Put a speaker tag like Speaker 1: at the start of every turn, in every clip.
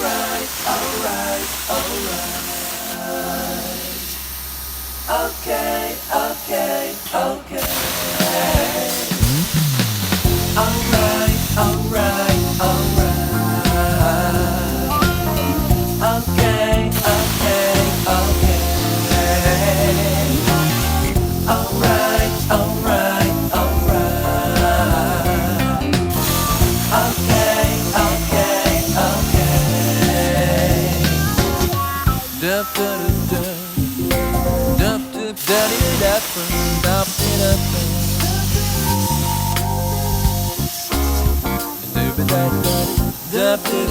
Speaker 1: alright, alright, alright. Okay, okay, okay. Alright, alright, alright. Okay, okay, okay. Alright, alright, alright. Okay, okay, okay. Dup dup dup dup dup dup dup dup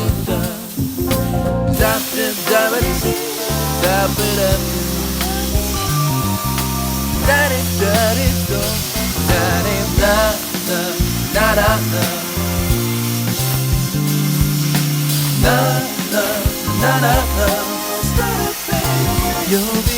Speaker 1: You'll be